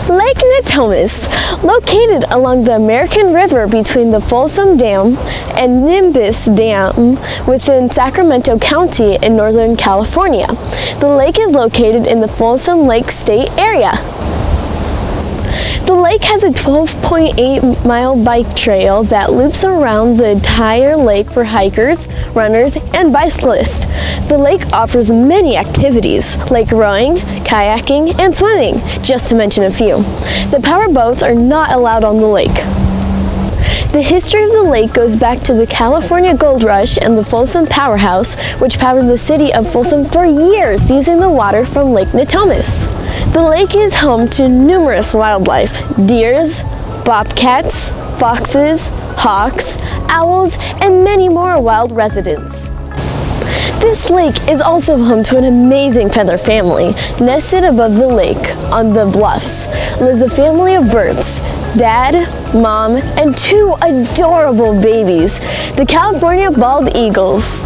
Lake Natomas, located along the American River between the Folsom Dam and Nimbus Dam within Sacramento County in Northern California. The lake is located in the Folsom Lake State area. The lake has a 12.8-mile bike trail that loops around the entire lake for hikers, runners, and bicyclists. The lake offers many activities like rowing, kayaking, and swimming, just to mention a few. The power boats are not allowed on the lake. The history of the lake goes back to the California Gold Rush and the Folsom Powerhouse, which powered the city of Folsom for years using the water from Lake Natomas. The lake is home to numerous wildlife: deers, bobcats, foxes, hawks, owls, and many more wild residents. This lake is also home to an amazing feather family. Nested above the lake on the bluffs lives a family of birds: Dad, Mom, and two adorable babies, the California bald eagles.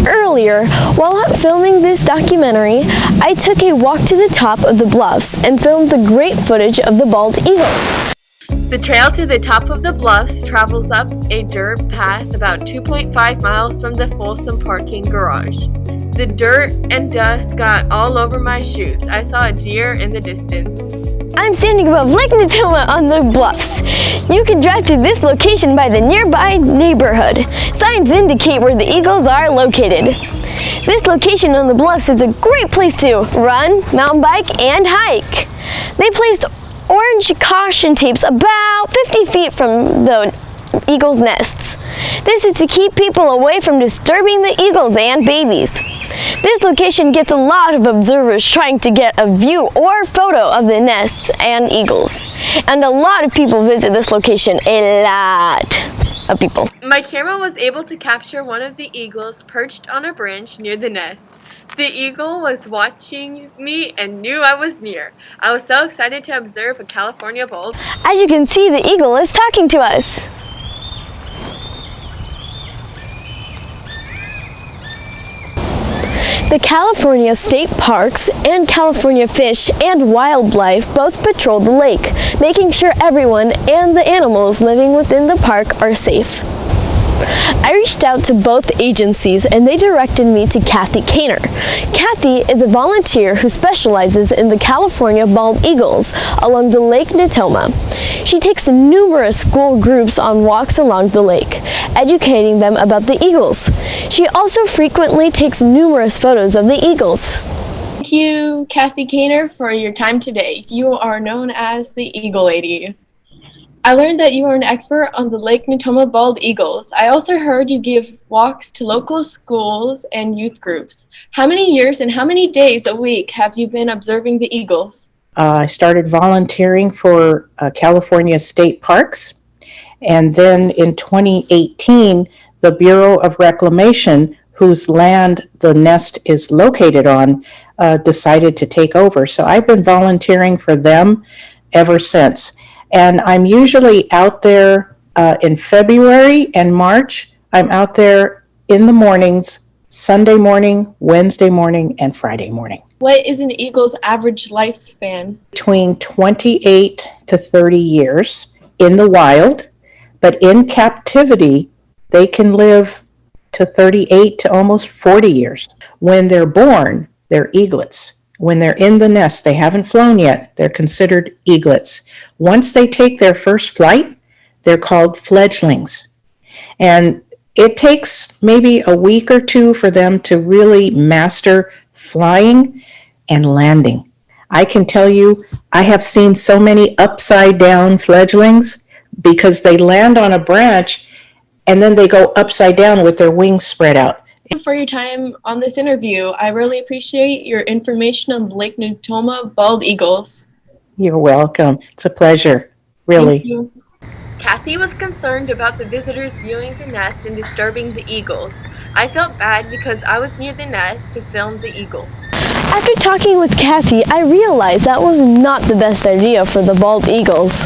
Earlier, while out filming this documentary, I took a walk to the top of the bluffs and filmed the great footage of the bald eagle. The trail to the top of the bluffs travels up a dirt path about 2.5 miles from the Folsom parking garage. The dirt and dust got all over my shoes. I saw a deer in the distance. I'm standing above Lake Natoma on the bluffs. You can drive to this location by the nearby neighborhood. Signs indicate where the eagles are located. This location on the bluffs is a great place to run, mountain bike, and hike. They placed orange caution tapes about 50 feet from the eagles' nests. This is to keep people away from disturbing the eagles and babies. This location gets a lot of observers trying to get a view or photo of the nests and eagles. And a lot of people visit this location, a lot of people. My camera was able to capture one of the eagles perched on a branch near the nest. The eagle was watching me and knew I was near. I was so excited to observe a California bald. As you can see, the eagle is talking to us. The California State Parks and California Fish and Wildlife both patrol the lake, making sure everyone and the animals living within the park are safe. I reached out to both agencies and they directed me to Kathy Kaner. Kathy is a volunteer who specializes in the California bald eagles along the Lake Natoma. She takes numerous school groups on walks along the lake, educating them about the eagles. She also frequently takes numerous photos of the eagles. Thank you, Kathy Kaner, for your time today. You are known as the Eagle Lady. I learned that you are an expert on the Lake Natoma bald eagles. I also heard you give walks to local schools and youth groups. How many years and how many days a week have you been observing the eagles? I started volunteering for California State Parks, and then in 2018, the Bureau of Reclamation, whose land the nest is located on, decided to take over. So I've been volunteering for them ever since. And I'm usually out there in February and March. I'm out there in the mornings, Sunday morning, Wednesday morning, and Friday morning. What is an eagle's average lifespan? Between 28 to 30 years in the wild, but in captivity, they can live to 38 to almost 40 years. When they're born, they're eaglets. When they're in the nest, they haven't flown yet, they're considered eaglets. Once they take their first flight, they're called fledglings. And it takes maybe a week or two for them to really master flying and landing. I can tell you, I have seen so many upside down fledglings because they land on a branch and then they go upside down with their wings spread out. Thank you for your time on this interview. I really appreciate your information on Lake Natoma bald eagles. You're welcome. It's a pleasure, really. Thank you. Kathy was concerned about the visitors viewing the nest and disturbing the eagles. I felt bad because I was near the nest to film the eagle. After talking with Kathy, I realized that was not the best idea for the bald eagles.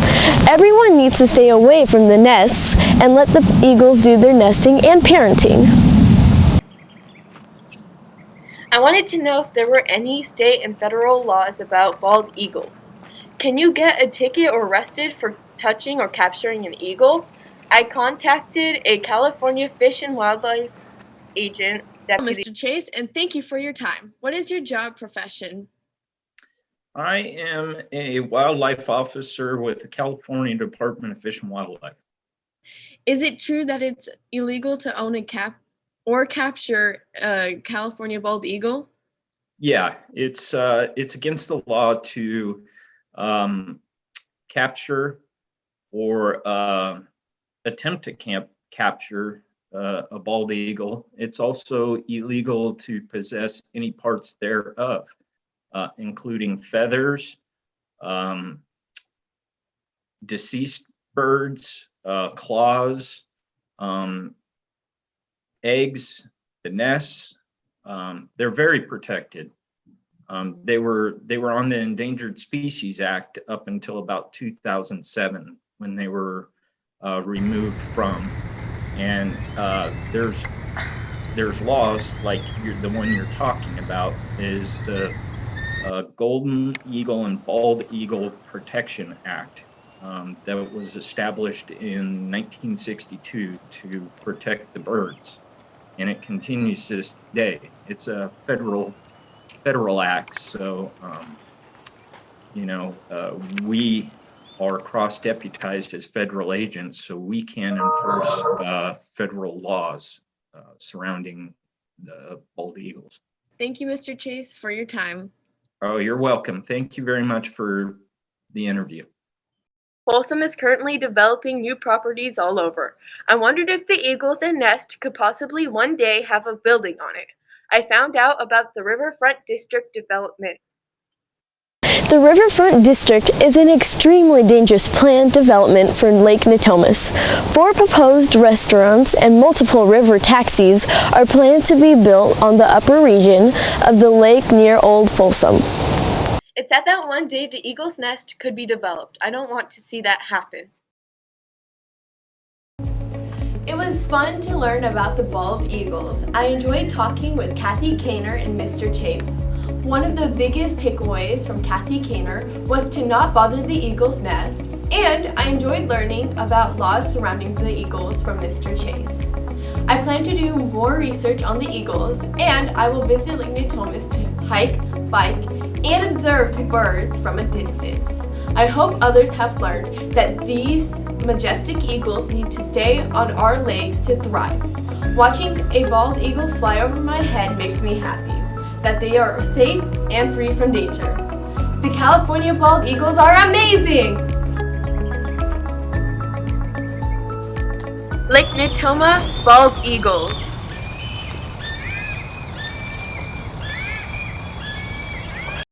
Everyone needs to stay away from the nests and let the eagles do their nesting and parenting. I wanted to know if there were any state and federal laws about bald eagles. Can you get a ticket or arrested for touching or capturing an eagle? I contacted a California Fish and Wildlife agent. Mr. Chase, and thank you for your time. What is your job profession? I am a wildlife officer with the California Department of Fish and Wildlife. Is it true that it's illegal to own a capture a California bald eagle? Yeah, it's against the law to capture or attempt to capture a bald eagle. It's also illegal to possess any parts thereof, including feathers, deceased birds, claws, eggs, the nests. They're very protected. They were on the Endangered Species Act up until about 2007 when they were removed from. And there's laws like the one you're talking about is the Golden Eagle and Bald Eagle Protection Act that was established in 1962 to protect the birds, and it continues to this day. It's a federal act, so we are cross-deputized as federal agents, so we can enforce federal laws surrounding the bald eagles. Thank you, Mr. Chase, for your time. Oh, you're welcome. Thank you very much for the interview. Folsom is currently developing new properties all over. I wondered if the eagles and nest could possibly one day have a building on it. I found out about the Riverfront District development. The Riverfront District is an extremely dangerous planned development for Lake Natomas. 4 proposed restaurants and multiple river taxis are planned to be built on the upper region of the lake near Old Folsom. It's said that one day the eagle's nest could be developed. I don't want to see that happen. It was fun to learn about the bald eagles. I enjoyed talking with Kathy Kaner and Mr. Chase. One of the biggest takeaways from Kathy Kaner was to not bother the eagle's nest, and I enjoyed learning about laws surrounding the eagles from Mr. Chase. I plan to do more research on the eagles, and I will visit Lake Natomas to hike, bike, and observe the birds from a distance. I hope others have learned that these majestic eagles need to stay on our lakes to thrive. Watching a bald eagle fly over my head makes me happy that they are safe and free from danger. The California bald eagles are amazing! Lake Natoma bald eagles.